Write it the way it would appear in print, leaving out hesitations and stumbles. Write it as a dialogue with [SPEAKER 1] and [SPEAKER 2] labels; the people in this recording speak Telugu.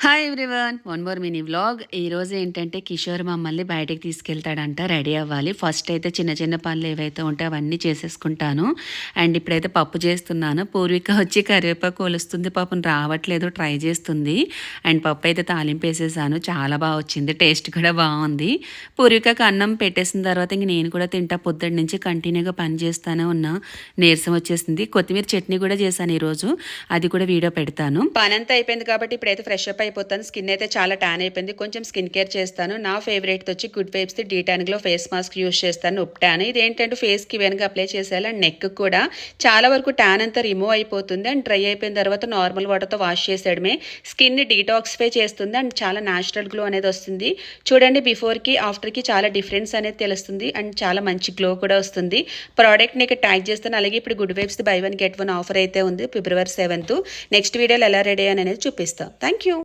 [SPEAKER 1] Hi everyone, one more mini vlog. ఈరోజు ఏంటంటే కిషోర్ మమ్మల్ని బయటకు తీసుకెళ్తాడంట, రెడీ అవ్వాలి. ఫస్ట్ అయితే చిన్న చిన్న పనులు ఏవైతే ఉంటాయో అవన్నీ చేసేసుకుంటాను. అండ్ ఇప్పుడైతే పప్పు చేస్తున్నాను. పూర్విక వచ్చి కరివేపాకు కొలుస్తుంది, పాపం రావట్లేదు, ట్రై చేస్తుంది. అండ్ పప్పు అయితే తాలింపు వేసేసాను, చాలా బాగా వచ్చింది, టేస్ట్ కూడా బాగుంది. పూర్వికకు అన్నం పెట్టేసిన తర్వాత ఇంక నేను కూడా తింటా. పొద్దున్న నుంచి కంటిన్యూగా పని చేస్తానే ఉన్నా, నీరసం వచ్చేసింది. కొత్తిమీర చట్నీ కూడా చేశాను ఈరోజు, అది కూడా వీడియో పెడతాను. పని అంతా అయిపోయింది కాబట్టి ఇప్పుడైతే ఫ్రెష్ అప్ అయిపోతాను. స్కిన్ అయితే చాలా ట్యాన్ అయిపోయింది, కొంచెం స్కిన్ కేర్ చేస్తాను. నా ఫేవరెట్ వచ్చి గుడ్ వైబ్స్ డీటానిక్లో ఫేస్ మాస్క్ యూస్ చేస్తాను, ఉప్ ట్యాన్. ఇది ఏంటంటే ఫేస్కి వెనక అప్లై చేసేయాలి. అండ్ నెక్ కూడా చాలా వరకు ట్యాన్ అంతా రిమూవ్ అయిపోతుంది. అండ్ డ్రై అయిపోయిన తర్వాత నార్మల్ వాటర్తో వాష్ చేసేయడమే. స్కిన్ డీటాక్సిఫై చేస్తుంది అండ్ చాలా న్యాచురల్ గ్లో అనేది వస్తుంది. చూడండి, బిఫోర్కి ఆఫ్టర్కి చాలా డిఫరెన్స్ అనేది తెలుస్తుంది అండ్ చాలా మంచి గ్లో కూడా వస్తుంది. ప్రోడక్ట్ నీకు ట్యాగ్ చేస్తాను. అలాగే ఇప్పుడు good vibes by 1 get 1 offer అయితే ఉంది, February 7th. నెక్స్ట్ వీడియోలో ఎలా రెడీ అని అనేది చూపిస్తాను. Thank you.